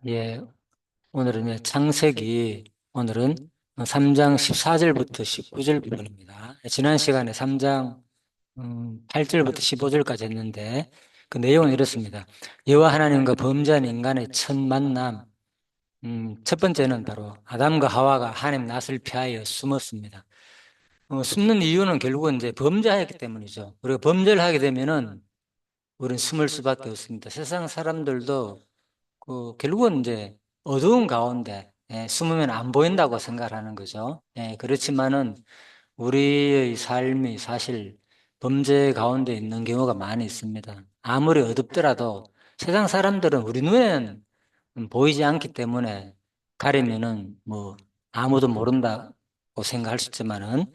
예, 오늘은 창세기, 오늘은 3장 14절부터 19절 부분입니다. 지난 시간에 3장 8절부터 15절까지 했는데 그 내용은 이렇습니다. 여호와 하나님과 범죄한 인간의 첫 만남, 첫 번째는 바로 아담과 하와가 하나님 낯을 피하여 숨었습니다. 숨는 이유는 결국은 이제 범죄하였기 때문이죠. 그리고 범죄를 하게 되면은 우리는 숨을 수밖에 없습니다. 세상 사람들도 결국은 이제 어두운 가운데 숨으면 안 보인다고 생각하는 거죠. 그렇지만은 우리의 삶이 사실 범죄 가운데 있는 경우가 많이 있습니다. 아무리 어둡더라도 세상 사람들은 우리 눈에는 보이지 않기 때문에 가리면은 뭐 아무도 모른다고 생각할 수 있지만은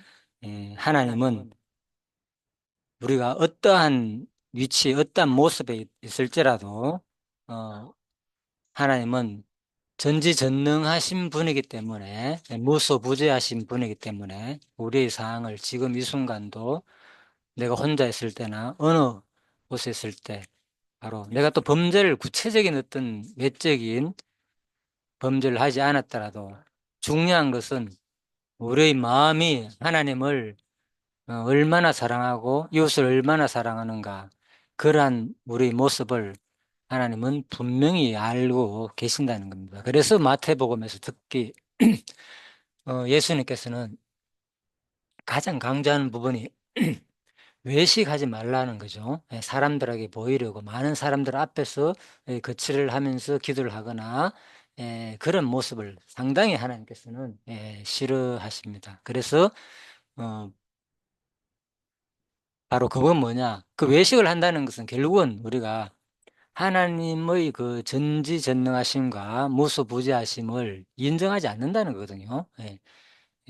하나님은 우리가 어떠한 위치, 어떠한 모습에 있을지라도 어, 하나님은 전지전능하신 분이기 때문에 무소부재하신 분이기 때문에 우리의 상황을 지금 이 순간도 내가 혼자 있을 때나 어느 곳에 있을 때 바로 내가 또 범죄를 구체적인 어떤 외적인 범죄를 하지 않았더라도 중요한 것은 우리의 마음이 하나님을 얼마나 사랑하고 이웃을 얼마나 사랑하는가 그러한 우리 모습을 하나님은 분명히 알고 계신다는 겁니다. 그래서 마태복음에서 특히 예수님께서는 가장 강조하는 부분이 외식하지 말라는 거죠. 사람들에게 보이려고 많은 사람들 앞에서 거칠을 하면서 기도를 하거나 그런 모습을 상당히 하나님께서는 싫어하십니다. 그래서 어, 바로 그건 뭐냐? 그 외식을 한다는 것은 결국은 우리가 하나님의 그 전지전능하심과 무소부재하심을 인정하지 않는다는 거거든요.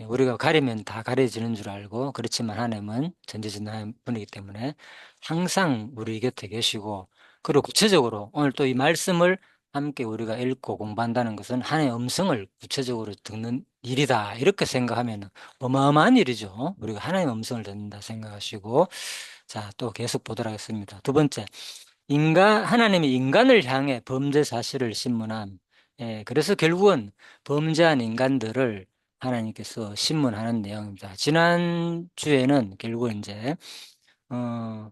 우리가 가리면 다 가려지는 줄 알고 그렇지만 하나님은 전지전능한 분이기 때문에 항상 우리 곁에 계시고 그리고 구체적으로 오늘 또 이 말씀을 함께 우리가 읽고 공부한다는 것은 하나님의 음성을 구체적으로 듣는 일이다 이렇게 생각하면 어마어마한 일이죠. 우리가 하나님의 음성을 듣는다 생각하시고 자, 또 계속 보도록 하겠습니다. 두 번째, 하나님이 인간을 향해 범죄 사실을 신문함. 그래서 결국은 범죄한 인간들을 하나님께서 신문하는 내용입니다. 지난주에는 결국 이제, 어,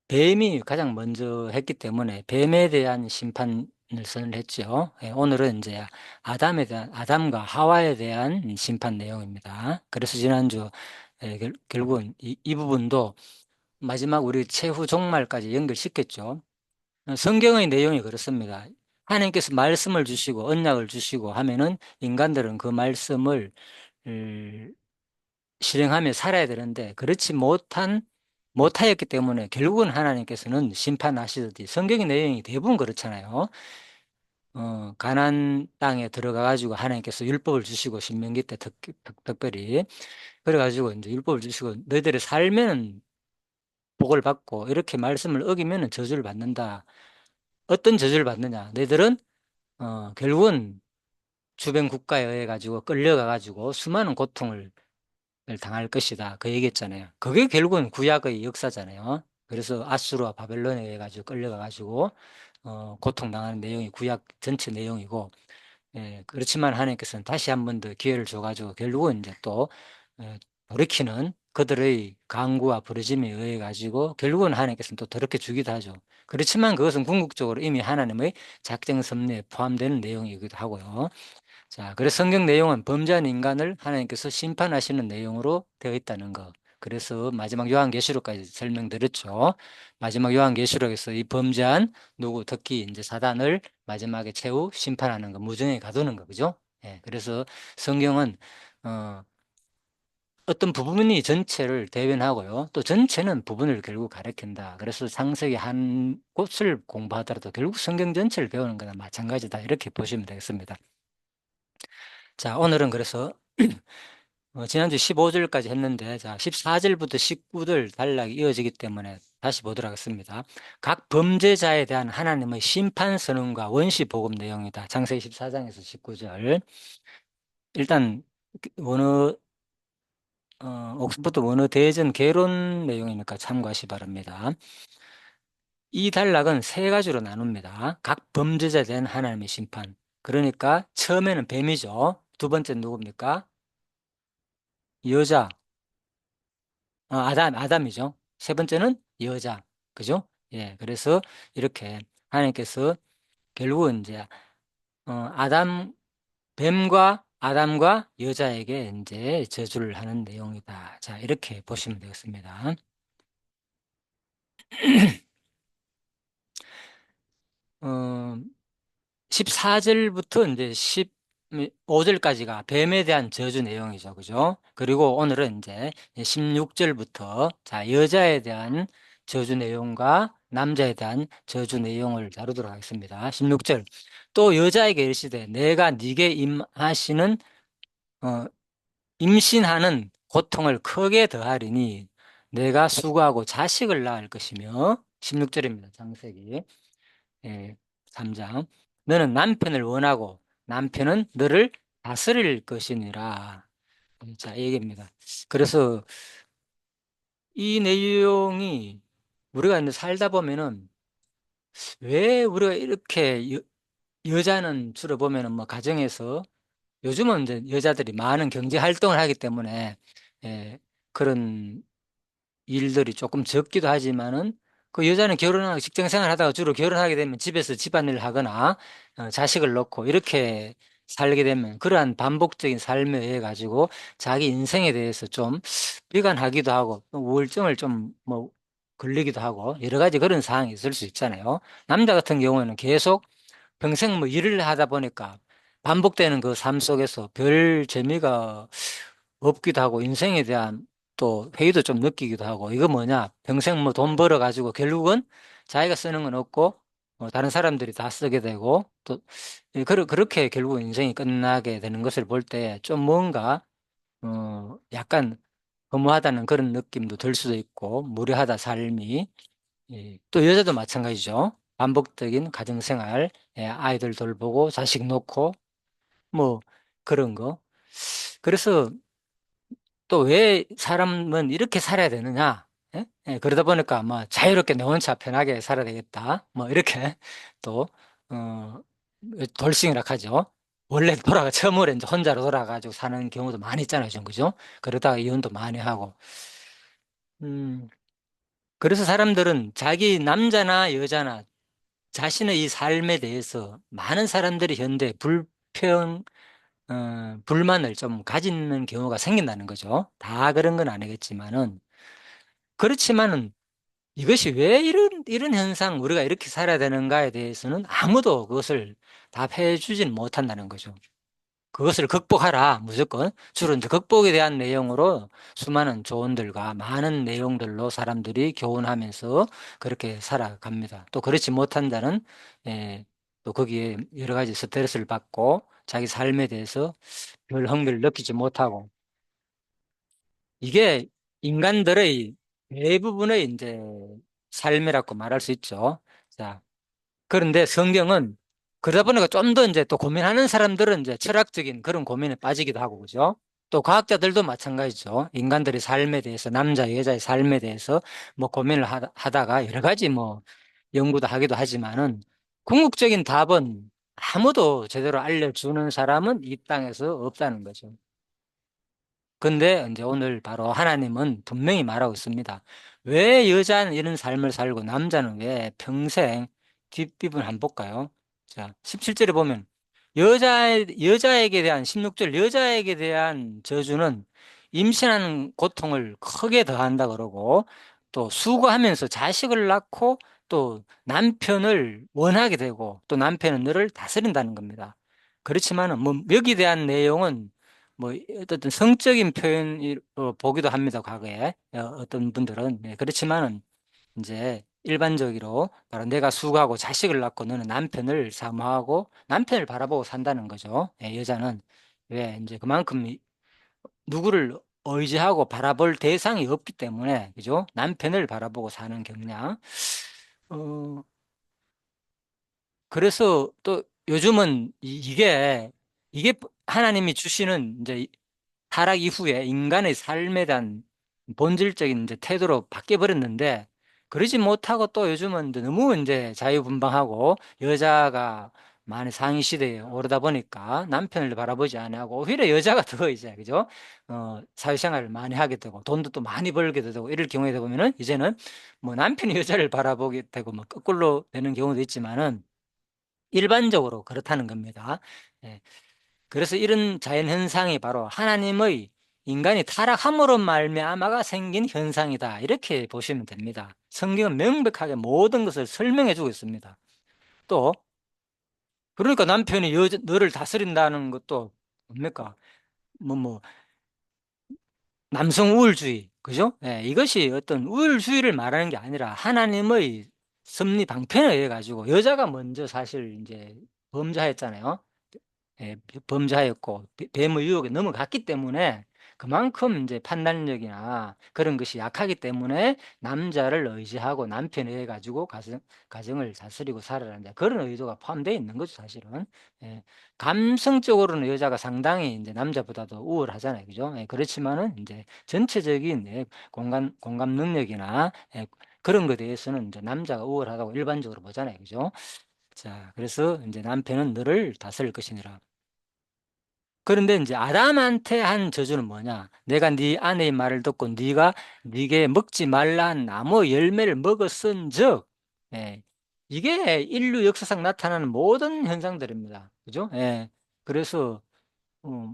뱀이 가장 먼저 했기 때문에 뱀에 대한 심판을 선언했죠. 오늘은 이제 아담과 하와에 대한 심판 내용입니다. 그래서 지난주, 결국은 이 부분도 마지막 우리 최후 종말까지 연결시켰죠. 성경의 내용이 그렇습니다. 하나님께서 말씀을 주시고 언약을 주시고 하면은 인간들은 그 말씀을 음, 실행하며 살아야 되는데 그렇지 못하였기 때문에 결국은 하나님께서는 심판하시듯이 성경의 내용이 대부분 그렇잖아요. 가나안 땅에 들어가 가지고 하나님께서 율법을 주시고 신명기 때 특별히 그래가지고 이제 율법을 주시고 너희들의 삶에는 복을 받고 이렇게 말씀을 어기면 저주를 받는다. 어떤 저주를 받느냐? 너희들은 결국은 주변 국가에 의해 가지고 끌려가 가지고 수많은 고통을 당할 것이다. 그 얘기했잖아요. 그게 결국은 구약의 역사잖아요. 그래서 아수르와 바벨론에 의해 가지고 끌려가 가지고 고통당하는 내용이 구약 전체 내용이고 그렇지만 하나님께서는 다시 한 번 더 기회를 줘가지고 결국은 이제 또 돌이키는 그들의 강구와 부르짐에 의해 가지고 결국은 하나님께서는 또 더럽게 주기도 하죠. 그렇지만 그것은 궁극적으로 이미 하나님의 작정 섭리에 포함되는 내용이기도 하고요. 자, 그래서 성경 내용은 범죄한 인간을 하나님께서 심판하시는 내용으로 되어 있다는 거. 그래서 마지막 요한계시록까지 설명드렸죠. 마지막 요한계시록에서 이 범죄한 특히 이제 사단을 마지막에 최후 심판하는 거, 무정에 가두는 거, 그죠? 그래서 성경은 어, 어떤 부분이 전체를 대변하고요. 또 전체는 부분을 결국 가리킨다. 그래서 창세기 한 곳을 공부하더라도 결국 성경 전체를 배우는 거나 마찬가지다. 이렇게 보시면 되겠습니다. 자, 오늘은 그래서 지난주 15절까지 했는데, 자, 14절부터 19절 단락이 이어지기 때문에 다시 보도록 하겠습니다. 각 범죄자에 대한 하나님의 심판 선언과 원시 복음 내용이다. 창세기 14장에서 19절. 일단, 원어, 옥스퍼드 원어 대전 개론 내용이니까 참고하시 기 바랍니다. 이 단락은 세 가지로 나눕니다. 각 범죄자에 대한 하나님의 심판. 그러니까 처음에는 뱀이죠. 두 번째는 누굽니까? 여자, 아담이죠. 세 번째는 여자. 그죠? 예, 그래서 이렇게 하나님께서 결국은 이제, 아담, 뱀과 아담과 여자에게 이제 저주를 하는 내용이다. 자, 이렇게 보시면 되겠습니다. 14절부터 이제 15절까지가 뱀에 대한 저주 내용이죠. 그죠? 그리고 오늘은 이제 16절부터 자, 여자에 대한 저주 내용과 남자에 대한 저주 내용을 다루도록 하겠습니다. 16절. 또 여자에게 이르시되 내가 네게 임하시는 어, 임신하는 고통을 크게 더하리니 내가 수고하고 자식을 낳을 것이며 16절입니다. 창세기. 예, 3장. 너는 남편을 원하고 남편은 너를 다스릴 것이니라. 자, 이 얘기입니다. 그래서 이 내용이 우리가 이제 살다 보면은 왜 우리가 이렇게 여자는 주로 보면은 뭐 가정에서 요즘은 이제 여자들이 많은 경제 활동을 하기 때문에 예, 그런 일들이 조금 적기도 하지만은 그 여자는 결혼하고 직장 생활 하다가 주로 결혼하게 되면 집에서 집안일을 하거나 자식을 놓고 이렇게 살게 되면 그러한 반복적인 삶에 의해 가지고 자기 인생에 대해서 좀 비관하기도 하고 또 우울증을 좀 뭐 걸리기도 하고 여러 가지 그런 상황이 있을 수 있잖아요. 남자 같은 경우에는 계속 평생 뭐 일을 하다 보니까 반복되는 그 삶 속에서 별 재미가 없기도 하고 인생에 대한 또 회의도 좀 느끼기도 하고 이거 뭐냐 평생 뭐 돈 벌어 가지고 결국은 자기가 쓰는 건 없고 다른 사람들이 다 쓰게 되고 또 그렇게 결국 인생이 끝나게 되는 것을 볼 때 좀 뭔가 약간 허무하다는 그런 느낌도 들 수도 있고 무료하다 삶이. 예, 또 여자도 마찬가지죠. 반복적인 가정생활, 예, 아이들 돌보고 자식 놓고 뭐 그런 거. 그래서 또 왜 사람은 이렇게 살아야 되느냐? 예? 예, 그러다 보니까 뭐 자유롭게 내 혼자 편하게 살아야 되겠다. 뭐 이렇게 또 어, 돌싱이라 하죠. 원래 처음으로 이제 혼자로 돌아가지고 사는 경우도 많이 있잖아요, 지금 그죠? 그러다가 이혼도 많이 하고. 음, 그래서 사람들은 자기 남자나 여자나 자신의 이 삶에 대해서 많은 사람들이 현대 불만을 좀 가지는 경우가 생긴다는 거죠. 다 그런 건 아니겠지만은, 그렇지만은 이것이 왜 이런 현상, 우리가 이렇게 살아야 되는가에 대해서는 아무도 그것을 답해 주진 못한다는 거죠. 그것을 극복하라, 무조건. 주로 이제 극복에 대한 내용으로 수많은 조언들과 많은 내용들로 사람들이 교훈하면서 그렇게 살아갑니다. 또 그렇지 못한 자는, 또 거기에 여러 가지 스트레스를 받고 자기 삶에 대해서 별 흥미를 느끼지 못하고 이게 인간들의 대부분의 이제 삶이라고 말할 수 있죠. 자, 그런데 성경은 그러다 보니까 좀 더 이제 또 고민하는 사람들은 이제 철학적인 그런 고민에 빠지기도 하고, 그죠? 또 과학자들도 마찬가지죠. 인간들의 삶에 대해서, 남자, 여자의 삶에 대해서 뭐 고민을 하다가 여러 가지 뭐 연구도 하기도 하지만은 궁극적인 답은 아무도 제대로 알려주는 사람은 이 땅에서 없다는 거죠. 근데 이제 오늘 바로 하나님은 분명히 말하고 있습니다. 왜 여자는 이런 삶을 살고 남자는 왜 평생 뒷부분 한번 볼까요? 자, 17절에 보면 여자에게 대한 16절 여자에게 대한 저주는 임신하는 고통을 크게 더한다 그러고 또 수고하면서 자식을 낳고 또 남편을 원하게 되고 또 남편은 너를 다스린다는 겁니다. 그렇지만은 뭐 여기 대한 내용은 뭐 어떤 성적인 표현으로 보기도 합니다. 과거에 어떤 분들은 그렇지만은 이제 일반적으로 바로 내가 수고하고 자식을 낳고 너는 남편을 사모하고 남편을 바라보고 산다는 거죠. 여자는 왜 이제 그만큼 누구를 의지하고 바라볼 대상이 없기 때문에 그죠? 남편을 바라보고 사는 경향. 어, 그래서 또 요즘은 이게 하나님이 주시는 이제 타락 이후에 인간의 삶에 대한 본질적인 이제 태도로 바뀌어 버렸는데 그러지 못하고 또 요즘은 이제 너무 이제 자유분방하고 여자가 많이 상위 시대에 오르다 보니까 남편을 바라보지 않고 오히려 여자가 더 이제 그죠? 사회생활을 많이 하게 되고 돈도 또 많이 벌게 되고 이럴 경우에 보면은 이제는 뭐 남편이 여자를 바라보게 되고 뭐 거꾸로 되는 경우도 있지만은 일반적으로 그렇다는 겁니다. 예. 그래서 이런 자연 현상이 바로 하나님의 인간이 타락함으로 말미암아가 생긴 현상이다. 이렇게 보시면 됩니다. 성경은 명백하게 모든 것을 설명해 주고 있습니다. 또 그러니까 남편이 너를 다스린다는 것도 뭡니까? 뭐 남성 우월주의, 그죠? 예, 이것이 어떤 우월주의를 말하는 게 아니라 하나님의 섭리 방편에 의해 가지고 여자가 먼저 사실 이제 범죄했잖아요. 예, 범죄하였고 뱀의 유혹에 넘어갔기 때문에 그만큼 이제 판단력이나 그런 것이 약하기 때문에 남자를 의지하고 남편에 의해 가지고 가정을 다스리고 살아라는 그런 의도가 포함되어 있는 거죠, 사실은. 예, 감성적으로는 여자가 상당히 이제 남자보다도 우월하잖아요, 그죠? 예, 그렇지만은 이제 전체적인 공감 능력이나 그런 것에 대해서는 이제 남자가 우월하다고 일반적으로 보잖아요, 그죠? 자, 그래서 이제 남편은 너를 다스릴 것이니라. 그런데 이제 아담한테 한 저주는 뭐냐? 내가 네 아내의 말을 듣고 네가 네게 먹지 말란 나무 열매를 먹었은즉, 예, 이게 인류 역사상 나타나는 모든 현상들입니다. 그죠? 예. 그래서 어,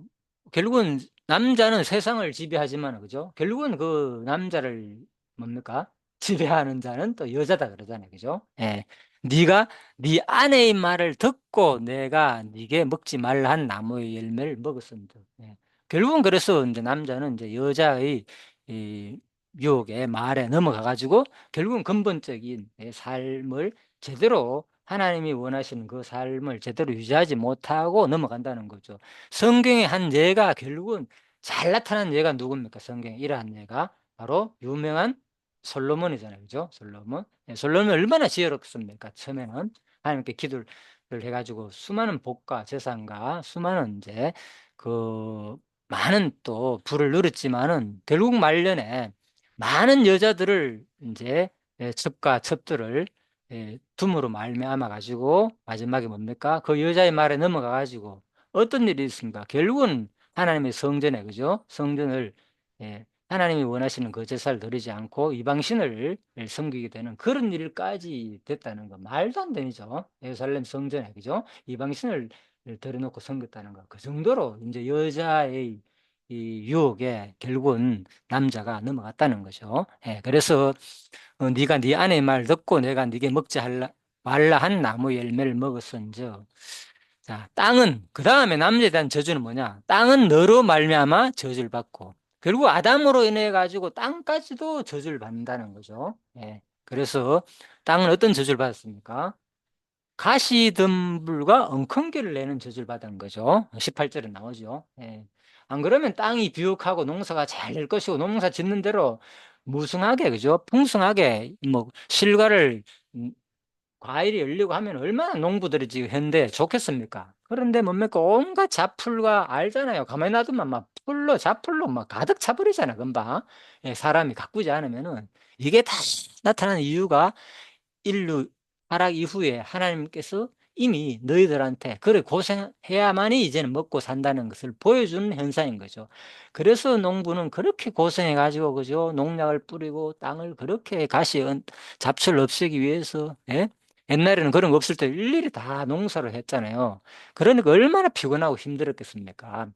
결국은 남자는 세상을 지배하지만 그죠? 결국은 그 남자를 뭡니까? 지배하는 자는 또 여자다 그러잖아요. 그죠? 예. 네가 네 아내의 말을 듣고 내가 네게 먹지 말라 한 나무의 열매를 먹었습니다. 예. 결국은 그래서 이제 남자는 이제 여자의 이 유혹에 말에 넘어가 가지고 결국은 근본적인 삶을 제대로 하나님이 원하시는 그 삶을 제대로 유지하지 못하고 넘어간다는 거죠. 성경의 한 예가 결국은 잘 나타난 예가 누굽니까? 성경에 이러한 예가 바로 유명한 솔로몬이잖아요. 그죠? 솔로몬. 솔로몬이 얼마나 지혜롭습니까? 처음에는 하나님께 기도를 해가지고 수많은 복과 재산과 수많은 이제 그 많은 또 부를 누렸지만은 결국 말년에 많은 여자들을 이제 첩과 첩들을 둠으로 말미암아 가지고 마지막에 뭡니까? 그 여자의 말에 넘어가 가지고 어떤 일이 있습니까? 결국은 하나님의 성전에 그죠? 성전을 하나님이 원하시는 그 제사를 드리지 않고 이방신을 섬기게 되는 그런 일까지 됐다는 거 말도 안 되죠. 예루살렘 성전에 그죠? 이방신을 들여놓고 섬겼다는 거. 그 정도로 이제 여자의 이 유혹에 결국은 남자가 넘어갔다는 거죠. 예, 그래서 네가 네 아내의 말 듣고 내가 네게 먹지 말라 한 나무 열매를 먹었은즉 자 땅은 그 다음에 남자에 대한 저주는 뭐냐 땅은 너로 말미암아 저주를 받고 결국 아담으로 인해 가지고 땅까지도 저주를 받는다는 거죠. 예. 그래서 땅은 어떤 저주를 받았습니까? 가시덤불과 엉겅퀴를 내는 저주를 받은 거죠. 18절에 나오죠. 예. 안 그러면 땅이 비옥하고 농사가 잘 될 것이고 농사 짓는 대로 무성하게 그죠? 풍성하게 뭐 실과를 과일이 열리고 하면 얼마나 농부들이 지금 현대에 좋겠습니까? 그런데 뭡니까? 온갖 잡풀과 알잖아요. 가만히 놔두면 막 풀로 잡풀로 막 가득 차버리잖아, 금방. 예, 사람이 가꾸지 않으면은 이게 다 나타나는 이유가 인류 타락 이후에 하나님께서 이미 너희들한테 그래 고생해야만이 이제는 먹고 산다는 것을 보여주는 현상인 거죠. 그래서 농부는 그렇게 고생해 가지고 그죠? 농약을 뿌리고 땅을 그렇게 잡초를 없애기 위해서 예? 옛날에는 그런 거 없을 때 일일이 다 농사를 했잖아요. 그러니까 얼마나 피곤하고 힘들었겠습니까?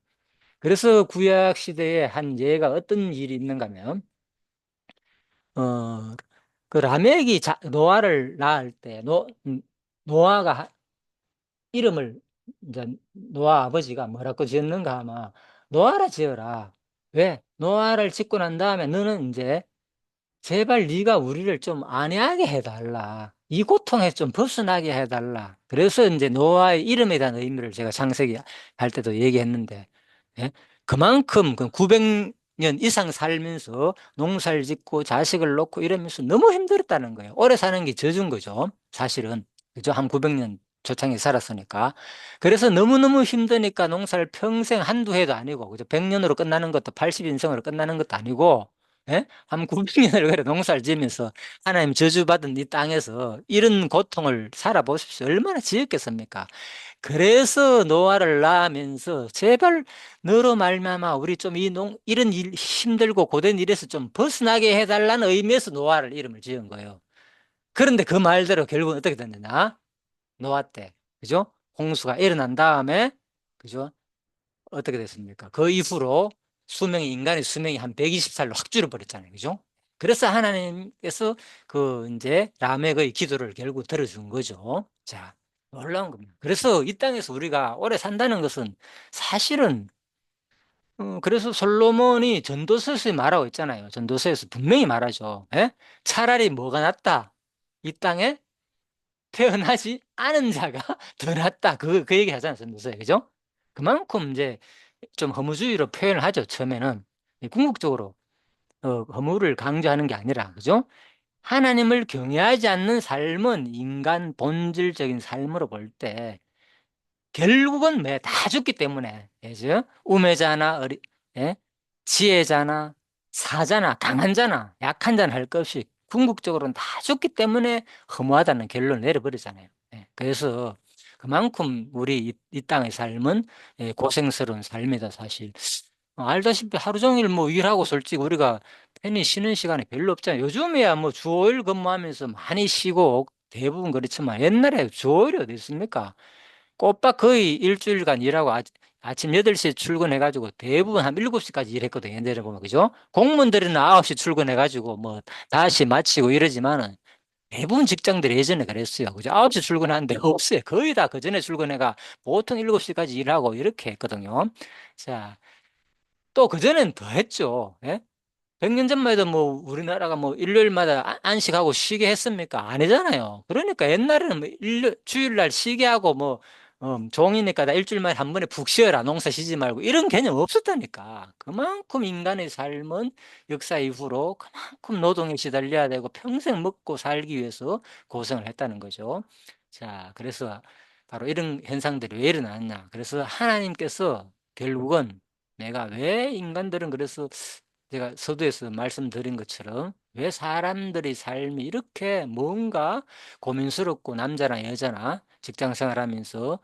그래서 구약 시대에 한 예가 어떤 일이 있는가 하면 어, 그 라멕이 노아를 낳을 때 노아가 이름을 이제 노아 아버지가 뭐라고 지었는가 하면 노아라 지어라. 왜? 노아를 짓고 난 다음에 너는 이제 제발 네가 우리를 좀 안해하게 해달라. 이 고통에 좀 벗어나게 해달라. 그래서 이제 노아의 이름에 대한 의미를 제가 창세기 할 때도 얘기했는데, 예? 그만큼 그 900년 이상 살면서 농사를 짓고 자식을 놓고 이러면서 너무 힘들었다는 거예요. 오래 사는 게 져준 거죠. 사실은. 그죠? 한 900년 초창에 살았으니까. 그래서 너무너무 힘드니까 농사를 평생 한두 해도 아니고, 그죠? 100년으로 끝나는 것도 80인생으로 끝나는 것도 아니고, 예? 한 900년을 그래 농사를 지으면서 하나님 저주받은 이 땅에서 이런 고통을 살아보십시오. 얼마나 지었겠습니까? 그래서 노아를 낳으면서 제발 너로 말미암아 우리 좀 이런 일 힘들고 고된 일에서 좀 벗어나게 해달라는 의미에서 노아를 이름을 지은 거예요. 그런데 그 말대로 결국은 어떻게 됐느냐? 노아 때, 그죠? 홍수가 일어난 다음에, 그죠? 어떻게 됐습니까? 그 이후로 인간의 수명이 한 120살로 확 줄어버렸잖아요. 그죠? 그래서 하나님께서 그 이제 라멕의 기도를 결국 들어준 거죠. 자, 놀라운 겁니다. 그래서 이 땅에서 우리가 오래 산다는 것은 사실은, 그래서 솔로몬이 전도서에서 말하고 있잖아요. 전도서에서 분명히 말하죠. 예? 차라리 뭐가 낫다? 이 땅에 태어나지 않은 자가 더 낫다. 그 얘기 하잖아요. 전도서에. 그죠? 그만큼 이제 좀 허무주의로 표현을 하죠. 처음에는. 궁극적으로, 허무를 강조하는 게 아니라, 그죠? 하나님을 경외하지 않는 삶은 인간 본질적인 삶으로 볼 때, 결국은 다 죽기 때문에, 그죠? 우매자나, 예? 지혜자나, 사자나, 강한 자나, 약한 자나 할 것 없이 궁극적으로는 다 죽기 때문에 허무하다는 결론을 내려버리잖아요. 예. 그래서 그만큼 우리 이 땅의 삶은 고생스러운 삶이다, 사실. 알다시피 하루 종일 뭐 일하고 솔직히 우리가 편히 쉬는 시간이 별로 없잖아요. 요즘에야 뭐 주 5일 근무하면서 많이 쉬고 대부분 그렇지만 옛날에 주 5일이 어디 있습니까? 꼬박 거의 일주일간 일하고 아침 8시에 출근해가지고 대부분 한 7시까지 일했거든요. 옛날에 보면, 그죠? 공무원들은 9시 출근해가지고 뭐 다시 마치고 이러지만은 대부분 직장들이 예전에 그랬어요. 그죠? 9시 출근하는데 없어요. 거의 다 그 전에 출근해가 보통 7시까지 일하고 이렇게 했거든요. 자, 또 그전엔 더 했죠. 예? 100년 전만 해도 뭐 우리나라가 뭐 일요일마다 안식하고 쉬게 했습니까? 아니잖아요. 그러니까 옛날에는 뭐 주일날 쉬게 하고 뭐 종이니까 다 일주일만에 한 번에 푹 쉬어라. 농사 쉬지 말고 이런 개념 없었다니까. 그만큼 인간의 삶은 역사 이후로 그만큼 노동에 시달려야 되고 평생 먹고 살기 위해서 고생을 했다는 거죠. 자, 그래서 바로 이런 현상들이 왜 일어났냐. 그래서 하나님께서 결국은 내가 왜 인간들은 그래서 제가 서두에서 말씀드린 것처럼 왜 사람들의 삶이 이렇게 뭔가 고민스럽고 남자나 여자나 직장 생활하면서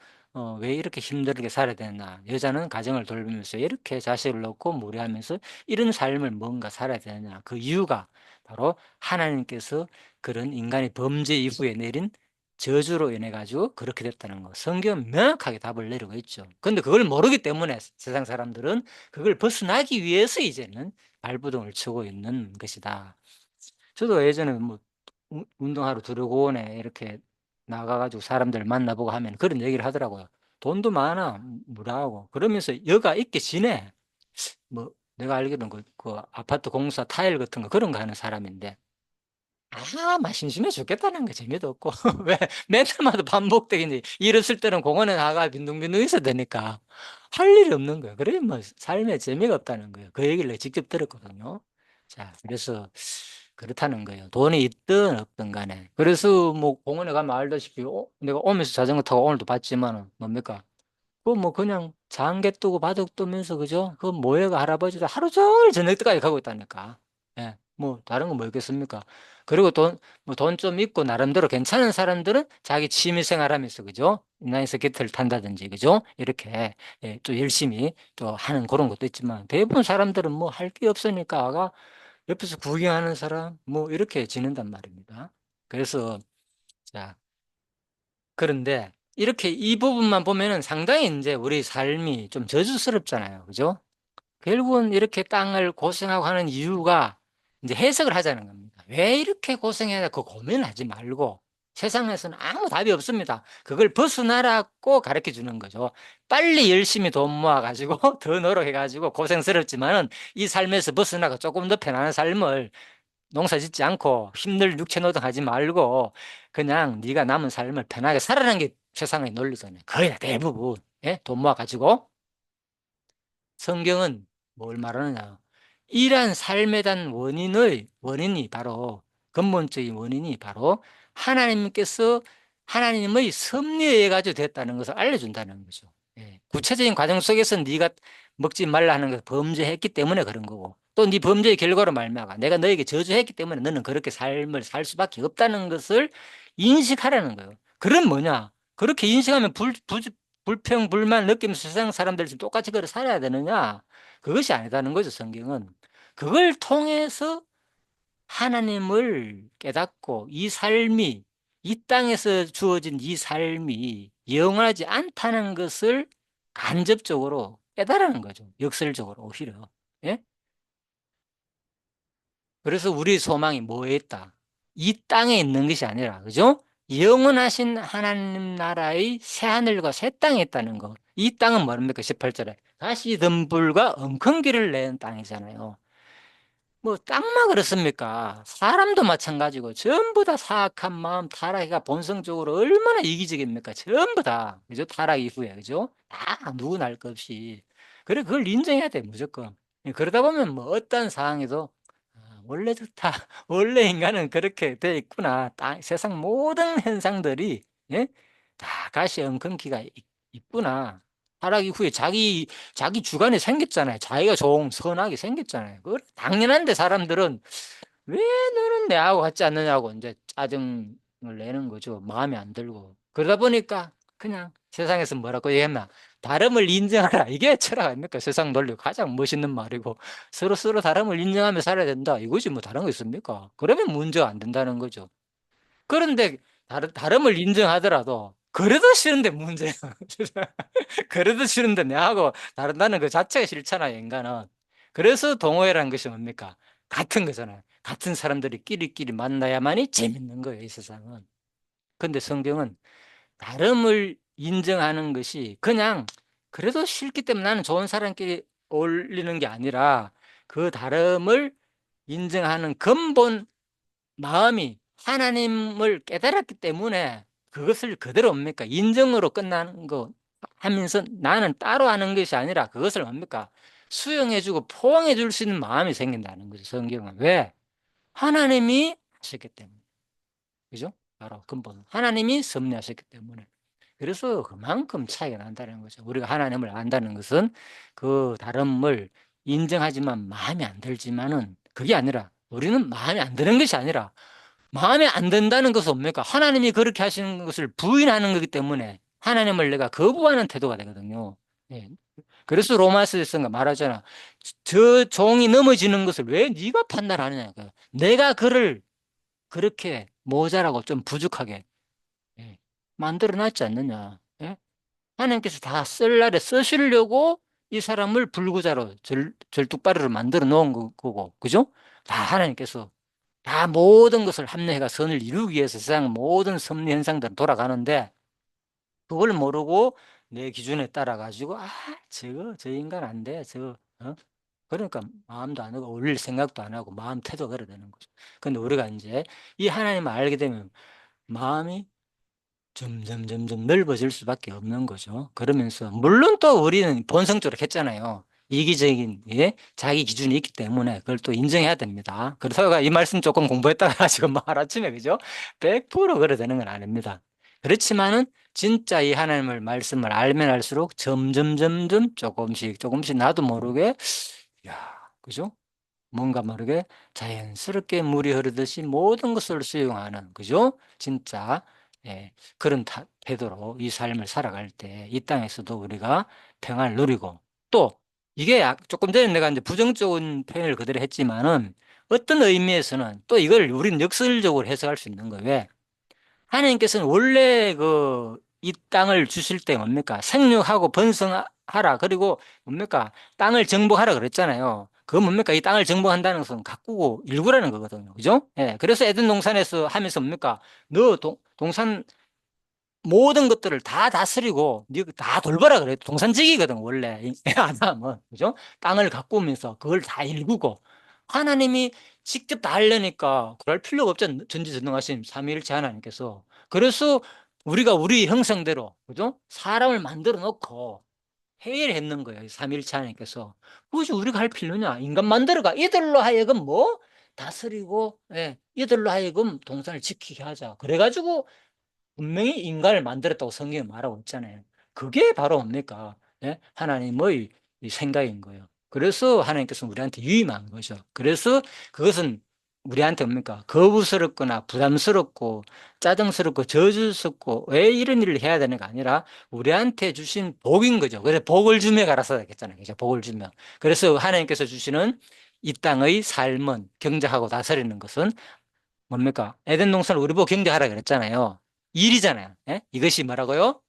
왜 이렇게 힘들게 살아야 되나. 여자는 가정을 돌보면서 이렇게 자식을 낳고 무리하면서 이런 삶을 뭔가 살아야 되느냐. 그 이유가 바로 하나님께서 그런 인간의 범죄 이후에 내린 저주로 인해 가지고 그렇게 됐다는 거. 성경은 명확하게 답을 내리고 있죠. 근데 그걸 모르기 때문에 세상 사람들은 그걸 벗어나기 위해서 이제는 발버둥을 치고 있는 것이다. 저도 예전에 뭐 운동하러 들어오네 이렇게 나가가지고 사람들 만나보고 하면 그런 얘기를 하더라고요. 돈도 많아, 뭐라고. 그러면서 여가 있게 지내. 뭐 내가 알기로는 그 아파트 공사 타일 같은 거 그런 거 하는 사람인데 막 심심해 죽겠다는 거 재미도 없고 왜 맨날마다 반복되겠니 일었을 때는 공원에 나가 빈둥빈둥 있어야 되니까 할 일이 없는 거예요. 그래 뭐 삶에 재미가 없다는 거예요. 그 얘기를 내가 직접 들었거든요. 자, 그래서 그렇다는 거예요. 돈이 있든 없든 간에. 그래서 뭐 공원에 가면 알다시피 내가 오면서 자전거 타고 오늘도 봤지만은 뭡니까? 그 뭐 그냥 장개 뜨고 바둑 뜨면서 그죠? 그 모여가 할아버지도 하루 종일 저녁 때까지 가고 있다니까. 예. 뭐 다른 건 뭐 있겠습니까? 그리고 뭐 돈 좀 있고 나름대로 괜찮은 사람들은 자기 취미 생활하면서 그죠? 인라인 스케이트를 탄다든지 그죠? 이렇게 또 열심히 또 하는 그런 것도 있지만 대부분 사람들은 뭐 할 게 없으니까 옆에서 구경하는 사람 뭐 이렇게 지낸단 말입니다. 그래서 자 그런데 이렇게 이 부분만 보면은 상당히 이제 우리 삶이 좀 저주스럽잖아요. 그죠? 결국은 이렇게 땅을 고생하고 하는 이유가 이제 해석을 하자는 겁니다. 왜 이렇게 고생해야 돼? 그 고민하지 말고 세상에서는 아무 답이 없습니다. 그걸 벗어나라고 가르쳐 주는 거죠. 빨리 열심히 돈 모아가지고 더 노력해가지고 고생스럽지만은 이 삶에서 벗어나고 조금 더 편안한 삶을 농사 짓지 않고 힘들 육체 노동하지 말고 그냥 네가 남은 삶을 편하게 살아라는 게 세상의 논리잖아요. 거의 다 대부분. 예? 돈 모아가지고. 성경은 뭘 말하느냐. 이러한 삶에 대한 원인이 바로, 근본적인 원인이 바로 하나님께서 하나님의 섭리에 의해 가지고 됐다는 것을 알려준다는 거죠. 예. 구체적인 과정 속에서 네가 먹지 말라 하는 것을 범죄했기 때문에 그런 거고, 또 네 범죄의 결과로 말미암아 내가 너에게 저주했기 때문에 너는 그렇게 삶을 살 수밖에 없다는 것을 인식하라는 거예요. 그럼 뭐냐? 그렇게 인식하면 불평, 불만 느끼면서 세상 사람들처럼 똑같이 그렇게 살아야 되느냐? 그것이 아니다는 거죠, 성경은. 그걸 통해서 하나님을 깨닫고 이 삶이, 이 땅에서 주어진 이 삶이 영원하지 않다는 것을 간접적으로 깨달으는 거죠. 역설적으로 오히려. 예? 그래서 우리 소망이 뭐에 있다? 이 땅에 있는 것이 아니라, 그죠? 영원하신 하나님 나라의 새하늘과 새 땅에 있다는 거. 이 땅은 뭐랍니까? 18절에. 가시덤불과 엉겅퀴를 내는 땅이잖아요. 뭐 땅만 그렇습니까? 사람도 마찬가지고 전부 다 사악한 마음, 타락이가 본성적으로 얼마나 이기적입니까? 전부 다. 그죠? 타락 이후에. 그죠? 다 누구나 할 것 없이. 그래, 그걸 인정해야 돼, 무조건. 그러다 보면 뭐 어떤 상황에도 원래 좋다. 원래 인간은 그렇게 돼 있구나. 세상 모든 현상들이, 예? 다 가시 엉겅퀴가 있구나. 타락 이후에 자기 주관이 생겼잖아요. 자기가 선하게 생겼잖아요. 그 당연한데 사람들은 왜 너는 내하고 같지 않느냐고 이제 짜증을 내는 거죠. 마음에 안 들고. 그러다 보니까 그냥 세상에서 뭐라고 얘기했나. 다름을 인정하라. 이게 철학 아닙니까? 세상 논리 가장 멋있는 말이고. 서로 다름을 인정하며 살아야 된다. 이거지 뭐 다른 거 있습니까? 그러면 문제가 안 된다는 거죠. 그런데 다름을 인정하더라도 그래도 싫은데 문제야. 그래도 싫은데 내하고 다른다는 그 자체가 싫잖아요, 인간은. 그래서 동호회라는 것이 뭡니까? 같은 거잖아요. 같은 사람들이 끼리끼리 만나야만이 재밌는 거예요, 이 세상은. 근데 성경은 다름을 인정하는 것이 그냥 그래도 싫기 때문에 나는 좋은 사람끼리 어울리는 게 아니라 그 다름을 인정하는 근본 마음이 하나님을 깨달았기 때문에 그것을 그대로 뭡니까? 인정으로 끝나는 거 하면서 나는 따로 하는 것이 아니라 그것을 뭡니까? 수용해주고 포용해줄 수 있는 마음이 생긴다는 거죠, 성경은. 왜? 하나님이 하셨기 때문에. 그죠? 바로 근본. 하나님이 섭리하셨기 때문에. 그래서 그만큼 차이가 난다는 거죠. 우리가 하나님을 안다는 것은 그 다름을 인정하지만 마음에 안 들지만은 그게 아니라 우리는 마음에 안 드는 것이 아니라 마음에 안 든다는 것은 뭡니까? 하나님이 그렇게 하시는 것을 부인하는 거기 때문에 하나님을 내가 거부하는 태도가 되거든요. 예. 그래서 로마서에서 말하잖아. 저 종이 넘어지는 것을 왜 네가 판단하느냐. 내가 그를 그렇게 모자라고 좀 부족하게 예, 만들어 놨지 않느냐. 예? 하나님께서 다 쓸 날에 쓰시려고 이 사람을 불구자로 절뚝발이로 만들어 놓은 거고, 그죠? 다 하나님께서 다 모든 것을 합리해가 선을 이루기 위해서 세상 모든 섭리 현상들은 돌아가는데 그걸 모르고 내 기준에 따라 가지고 저 인간 안 돼. 그러니까 마음도 안 하고 올릴 생각도 안 하고 마음 태도가 그래 되는 거죠. 근데 우리가 이제 이 하나님을 알게 되면 마음이 점점 넓어질 수밖에 없는 거죠. 그러면서 물론 또 우리는 본성적으로 했잖아요. 이기적인 자기 기준이 있기 때문에 그걸 또 인정해야 됩니다. 그래서 제가 이 말씀 조금 공부했다가 지금 하루아침에 그죠? 100% 그래 되는 건 아닙니다. 그렇지만은 진짜 이 하나님을 말씀을 알면 알수록 점점 조금씩 나도 모르게 야, 그죠? 뭔가 모르게 자연스럽게 물이 흐르듯이 모든 것을 수용하는, 그죠? 진짜, 그런 태도로 이 삶을 살아갈 때 이 땅에서도 우리가 평안을 누리고 또 이게 조금 전에 내가 이제 부정적인 표현을 그대로 했지만은 어떤 의미에서는 또 이걸 우리는 역설적으로 해석할 수 있는 거예요. 왜? 하나님께서는 원래 이 땅을 주실 때 뭡니까? 생육하고 번성하라. 그리고 뭡니까? 땅을 정복하라 그랬잖아요. 그건 뭡니까? 이 땅을 정복한다는 것은 가꾸고 일구라는 거거든요. 그죠? 예. 그래서 에덴 동산에서 하면서 뭡니까? 너 동산 모든 것들을 다 다스리고 네가 다 돌봐라 그래요. 동산직이거든 원래 아담은. 그죠? 땅을 가꾸면서 그걸 다 일구고 하나님이 직접 다 하려니까 그럴 필요가 없잖아요. 전지전능하신 삼위일체 하나님께서. 그래서 우리가 우리 형상대로 그죠? 사람을 만들어 놓고 회의를 했는 거예요. 삼위일체 하나님께서. 굳이 우리가 할 필요냐? 인간 만들어가 이들로 하여금 뭐 다스리고 이들로 하여금 동산을 지키게 하자. 그래가지고 분명히 인간을 만들었다고 성경에 말하고 있잖아요. 그게 바로 뭡니까? 하나님의 이 생각인 거예요. 그래서 하나님께서 우리한테 유임한 거죠. 그래서 그것은 우리한테 뭡니까? 거부스럽거나 부담스럽고 짜증스럽고 저주스럽고 왜 이런 일을 해야 되는 게 아니라 우리한테 주신 복인 거죠. 그래서 복을 주며 가라사 했잖아요. 그죠? 복을 주며. 그래서 하나님께서 주시는 이 땅의 삶은 경작하고 다스리는 것은 뭡니까? 에덴 동산을 우리 보고 경작하라 그랬잖아요. 일이잖아요. 예? 이것이 뭐라고요?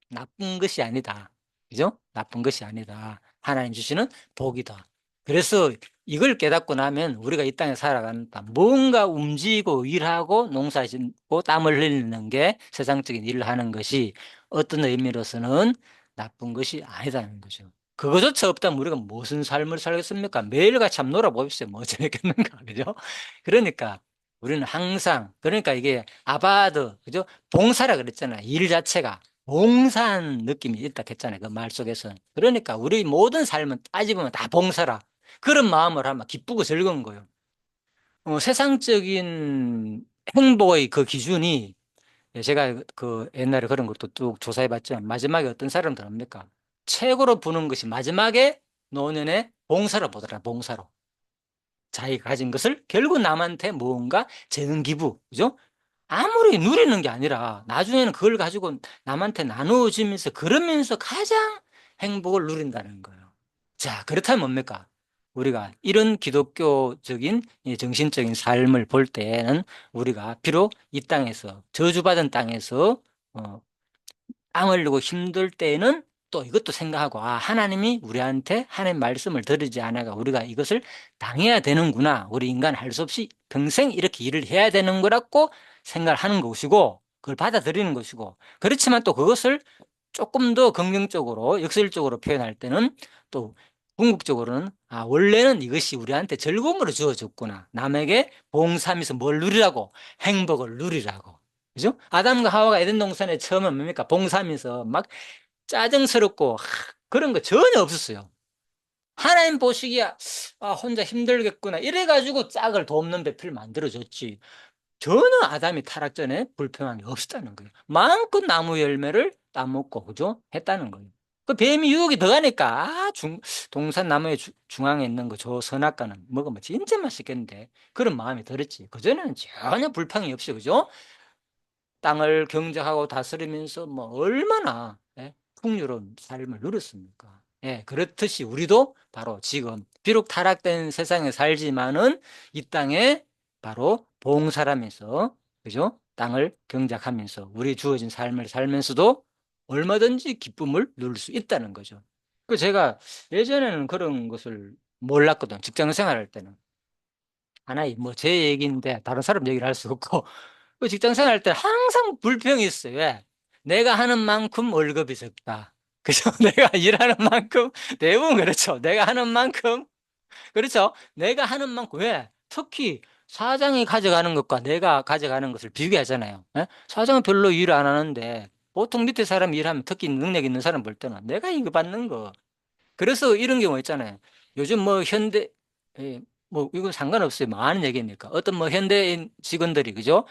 나쁜 것이 아니다. 그죠? 나쁜 것이 아니다. 하나님 주시는 복이다. 그래서 이걸 깨닫고 나면 우리가 이 땅에 살아간다. 뭔가 움직이고 일하고 농사 짓고 땀을 흘리는 게 세상적인 일을 하는 것이 어떤 의미로서는 나쁜 것이 아니다는 거죠. 그거조차 없다면 우리가 무슨 삶을 살겠습니까? 매일같이 한번 놀아보십시오. 뭐 재밌겠는가. 그죠? 그러니까 우리는 항상, 그러니까 이게 아바드, 그죠? 봉사라 그랬잖아요. 일 자체가. 봉사한 느낌이 있다 했잖아요. 그 말 속에서. 그러니까 우리 모든 삶은 따지보면 다 봉사라. 그런 마음을 하면 기쁘고 즐거운 거예요. 세상적인 행복의 그 기준이 제가 그 옛날에 그런 것도 쭉 조사해 봤죠. 마지막에 어떤 사람들 합니까? 최고로 보는 것이 마지막에 노년에 봉사로 보더라. 봉사로. 자기가 가진 것을 결국 남한테 무언가 재능 기부. 그죠? 아무리 누리는 게 아니라 나중에는 그걸 가지고 남한테 나누어지면서 그러면서 가장 행복을 누린다는 거예요. 자, 그렇다면 뭡니까? 우리가 이런 기독교적인 정신적인 삶을 볼 때는 우리가 비록 이 땅에서 저주받은 땅에서 땀 흘리고 힘들 때에는 또 이것도 생각하고 하나님이 우리한테 하나님 말씀을 들으지 않아가 우리가 이것을 당해야 되는구나. 우리 인간 할 수 없이 평생 이렇게 일을 해야 되는 거라고 생각을 하는 것이고 그걸 받아들이는 것이고 그렇지만 또 그것을 조금 더 긍정적으로 역설적으로 표현할 때는 또 궁극적으로는 원래는 이것이 우리한테 즐거움으로 주어졌구나. 남에게 봉사하면서 뭘 누리라고 행복을 누리라고. 그죠? 아담과 하와가 에덴 동산에 처음에 뭡니까? 봉사하면서 막 짜증스럽고 그런 거 전혀 없었어요. 하나님 보시기에 혼자 힘들겠구나 이래가지고 짝을 돕는 배필 만들어줬지. 전혀 아담이 타락 전에 불평한 게 없었다는 거예요. 마음껏 나무 열매를 따먹고 그죠? 했다는 거예요. 그 뱀이 유혹이 더 가니까 동산 나무의 중앙에 있는 거 저 선악과는 먹으면 진짜 맛있겠는데 그런 마음이 들었지. 그전에는 전혀 불평이 없이 그죠? 땅을 경작하고 다스리면서 뭐 얼마나 풍요로운 삶을 누렸습니까? 예, 그렇듯이 우리도 바로 지금 비록 타락된 세상에 살지만은 이 땅에 바로 봉사라면서 그죠? 땅을 경작하면서 우리 주어진 삶을 살면서도 얼마든지 기쁨을 누릴 수 있다는 거죠. 그 제가 예전에는 그런 것을 몰랐거든. 직장 생활할 때는. 하나의 뭐 제 얘기인데 다른 사람 얘기를 할 수 없고 그 직장 생활할 때 항상 불평이 있어요. 왜? 내가 하는 만큼 월급이 적다. 그죠? 내가 일하는 만큼 대부분 그렇죠. 내가 하는 만큼 그렇죠. 내가 하는 만큼 왜? 특히 사장이 가져가는 것과 내가 가져가는 것을 비교하잖아요. 예? 사장은 별로 일 안 하는데 보통 밑에 사람 일하면 특히 능력 있는 사람 볼 때는 내가 이거 받는 거 그래서 이런 경우 있잖아요. 요즘 뭐 현대, 뭐 이건 상관없어요. 뭐 아는 얘기니까. 어떤 뭐 현대인 직원들이, 그죠?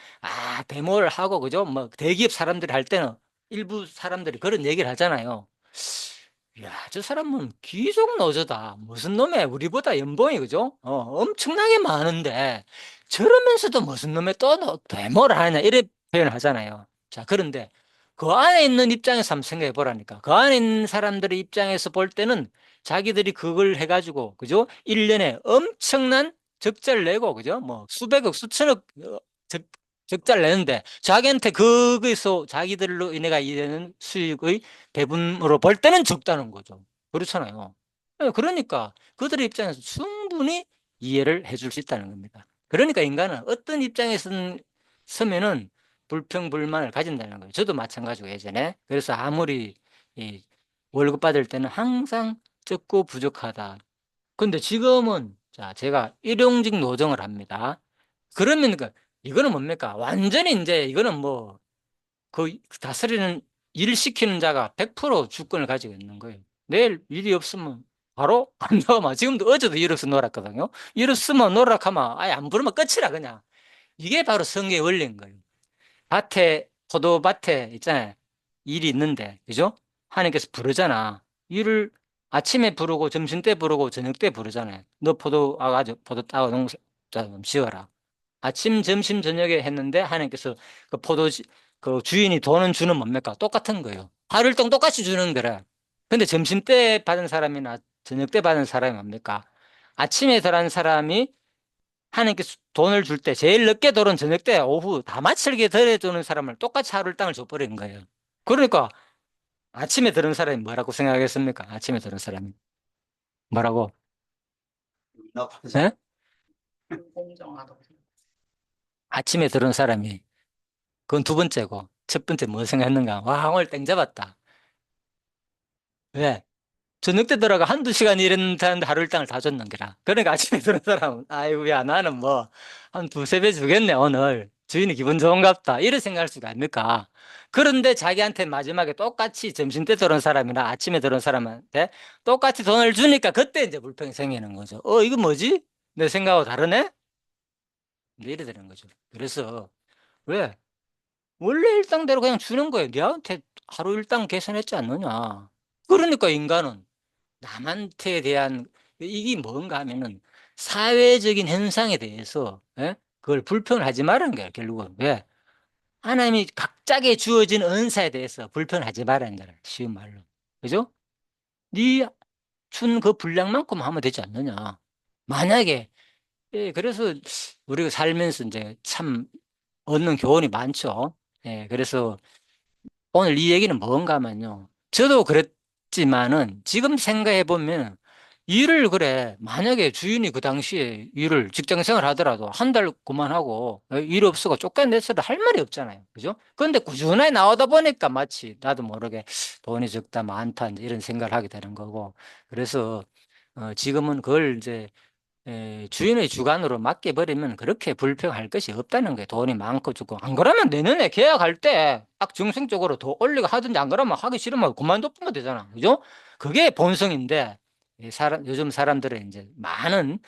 데모를 하고, 그죠? 뭐 대기업 사람들이 할 때는 일부 사람들이 그런 얘기를 하잖아요. 야, 저 사람은 귀족 노조다. 무슨 놈의 우리보다 연봉이, 그죠? 엄청나게 많은데 저러면서도 무슨 놈의 또 데모를 하냐. 이래 표현을 하잖아요. 자, 그런데 그 안에 있는 입장에서 한번 생각해 보라니까. 그 안에 있는 사람들의 입장에서 볼 때는 자기들이 그걸 해가지고, 그죠? 1년에 엄청난 적자를 내고, 그죠? 뭐, 수백억, 수천억 적, 적자를 내는데, 자기한테 거기서 자기들로 인해가 이되는 수익의 배분으로 볼 때는 적다는 거죠. 그렇잖아요. 그러니까 그들의 입장에서 충분히 이해를 해줄 수 있다는 겁니다. 그러니까 인간은 어떤 입장에서 서면은 불평불만을 가진다는 거예요. 저도 마찬가지고 예전에. 그래서 아무리 이 월급 받을 때는 항상 적고 부족하다. 근데 지금은 자, 제가 일용직 노정을 합니다. 그러면 이거는 뭡니까? 완전히 이제 이거는 뭐 그 다스리는 일 시키는 자가 100% 주권을 가지고 있는 거예요. 내일 일이 없으면 바로 안 나오면 지금도 어제도 일 없어 놀았거든요. 일 없으면 놀락하면 아예 안 부르면 끝이라 그냥. 이게 바로 성경의 원리인 거예요. 밭에 포도밭에 있잖아요. 일이 있는데 그죠? 하나님께서 부르잖아. 일을 아침에 부르고 점심 때 부르고 저녁 때 부르잖아요. 너 포도 와가지고 포도 따고 농사 좀 지어라. 아침, 점심, 저녁에 했는데 하나님께서 그 그 주인이 돈은 주는 뭡니까? 똑같은 거예요. 하루 일당 똑같이 주는 거래. 근데 점심 때 받은 사람이나 저녁 때 받은 사람이 뭡니까? 아침에 들어간 사람이 하나님께서 돈을 줄 때 제일 늦게 들어온 저녁 때 오후 다 마칠게 덜해주는 사람을 똑같이 하루 일당을 줘버린 거예요. 그러니까 아침에 들은 사람이 뭐라고 생각하겠습니까? 아침에 들은 사람이 뭐라고? 예? 아침에 들은 사람이 그건 두 번째고 첫 번째 뭐 생각했는가? 와 오늘 땡 잡았다. 왜? 저녁 때 들어가 한두 시간 일했는데 하루 일당을 다 줬는 거라. 그러니까 아침에 들은 사람은 아이고야 나는 뭐 한 두세 배 주겠네 오늘. 주인이 기분 좋은갑다. 이런 생각할 수가 아닙니까? 그런데 자기한테 마지막에 똑같이 점심 때 들어온 사람이나 아침에 들어온 사람한테 똑같이 돈을 주니까 그때 이제 불평이 생기는 거죠. 이거 뭐지? 내 생각하고 다르네? 이래 되는 거죠. 그래서 왜? 원래 일당대로 그냥 주는 거예요. 너한테 하루 일당 계산했지 않느냐. 그러니까 인간은 남한테 대한 이게 뭔가 하면은 사회적인 현상에 대해서 그걸 불평을 하지 말라는 거야 결국은. 왜? 하나님이 각자에게 주어진 은사에 대해서 불평하지 말라는 거야 쉬운 말로. 그죠? 네 준 그 분량만큼 하면 되지 않느냐. 만약에 그래서 우리가 살면서 이제 참 얻는 교훈이 많죠. 그래서 오늘 이 얘기는 뭔가 하면요. 저도 그랬지만은 지금 생각해 보면 일을 그래. 만약에 주인이 그 당시에 일을 직장 생활 하더라도 한 달 그만하고 일 없어가 쫓겨냈어도 할 말이 없잖아요. 그죠? 그런데 꾸준하게 나오다 보니까 마치 나도 모르게 돈이 적다, 많다, 이제 이런 생각을 하게 되는 거고. 그래서 지금은 그걸 이제 주인의 주관으로 맡겨버리면 그렇게 불평할 것이 없다는 거예요. 돈이 많고 적고. 안 그러면 내년에 계약할 때 딱 정성적으로 더 올리고 하든지 안 그러면 하기 싫으면 그만둬보면 되잖아. 그죠? 그게 본성인데, 요즘 사람들의 이제 많은,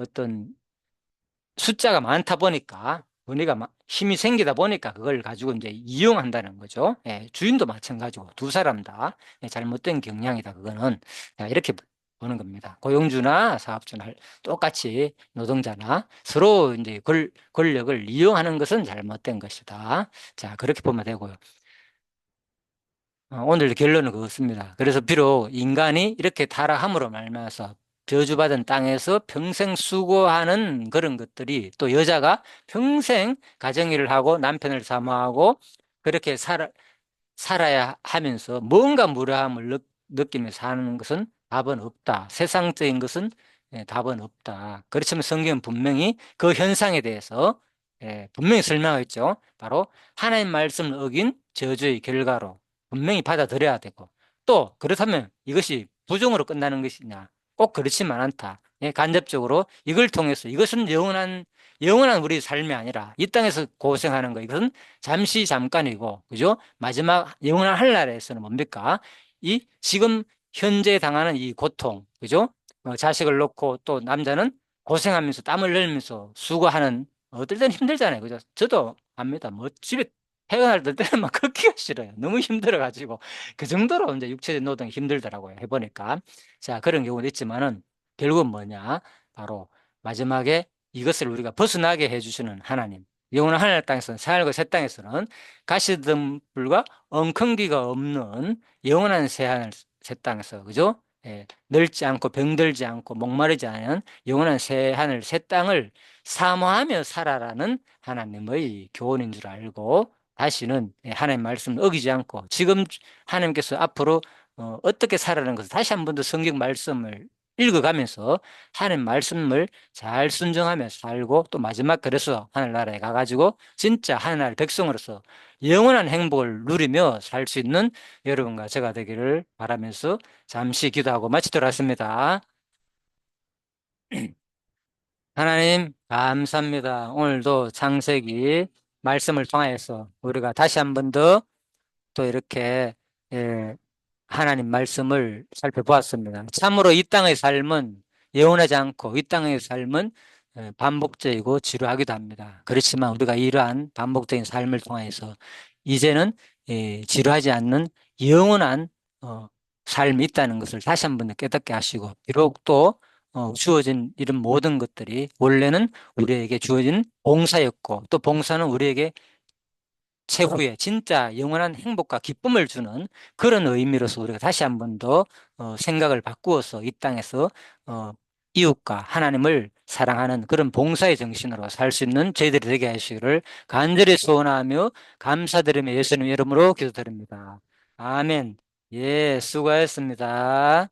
어떤 숫자가 많다 보니까 은혜가 힘이 생기다 보니까 그걸 가지고 이제 이용한다는 거죠. 주인도 마찬가지고 두 사람 다 잘못된 경향이다. 그거는 이렇게 보는 겁니다. 고용주나 사업주나 똑같이 노동자나 서로 이제 권력을 이용하는 것은 잘못된 것이다. 자, 그렇게 보면 되고요. 오늘 결론은 그렇습니다. 그래서 비록 인간이 이렇게 타락함으로 말미암아서 저주받은 땅에서 평생 수고하는 그런 것들이 또 여자가 평생 가정일을 하고 남편을 사모하고 그렇게 살아야 하면서 뭔가 무례함을 느끼며 사는 것은 답은 없다. 세상적인 것은 답은 없다. 그렇지만 성경은 분명히 그 현상에 대해서 분명히 설명하고 있죠. 바로 하나님 말씀을 어긴 저주의 결과로 분명히 받아들여야 되고 또 그렇다면 이것이 부정으로 끝나는 것이냐? 꼭 그렇지만 않다. 간접적으로 이걸 통해서 이것은 영원한 우리 삶이 아니라 이 땅에서 고생하는 거 이것은 잠시 잠깐이고 그죠? 마지막 영원한 하늘나라에서는 뭡니까? 이 지금 현재 당하는 이 고통 그죠? 자식을 놓고 또 남자는 고생하면서 땀을 흘리면서 수고하는 어떨 때는 힘들잖아요. 그죠? 저도 압니다. 뭐 집에 퇴근할 때는 막 걷기가 싫어요. 너무 힘들어가지고 그 정도로 이제 육체적 노동이 힘들더라고요. 해보니까 자 그런 경우도 있지만은 결국은 뭐냐? 바로 마지막에 이것을 우리가 벗어나게 해주시는 하나님. 영원한 하늘 땅에서는 새하늘과 새 땅에서는 가시덤불과 엉겅기가 없는 영원한 새하늘 새 땅에서 그죠? 늙지 않고 병들지 않고 목마르지 않은 영원한 새하늘 새 땅을 사모하며 살아라는 하나님의 교훈인 줄 알고 다시는 하나님 말씀을 어기지 않고 지금 하나님께서 앞으로 어떻게 살아라는 것을 다시 한 번 더 성경 말씀을 읽어가면서 하나님 말씀을 잘 순종하며 살고 또 마지막 그래서 하늘나라에 가가지고 진짜 하늘나라 백성으로서 영원한 행복을 누리며 살 수 있는 여러분과 제가 되기를 바라면서 잠시 기도하고 마치도록 하겠습니다. 하나님 감사합니다. 오늘도 창세기 말씀을 통하여서 우리가 다시 한 번 더 또 이렇게 예, 하나님 말씀을 살펴보았습니다. 참으로 이 땅의 삶은 영원하지 않고 이 땅의 삶은 반복적이고 지루하기도 합니다. 그렇지만 우리가 이러한 반복적인 삶을 통해서 이제는 지루하지 않는 영원한 삶이 있다는 것을 다시 한번 깨닫게 하시고, 비록 또 주어진 이런 모든 것들이 원래는 우리에게 주어진 봉사였고, 또 봉사는 우리에게 최후의 진짜 영원한 행복과 기쁨을 주는 그런 의미로서 우리가 다시 한번 더 생각을 바꾸어서 이 땅에서 어, 이웃과 하나님을 사랑하는 그런 봉사의 정신으로 살 수 있는 저희들이 되게 하시기를 간절히 소원하며 감사드리며 예수님 이름으로 기도드립니다. 아멘. 예, 수고하셨습니다.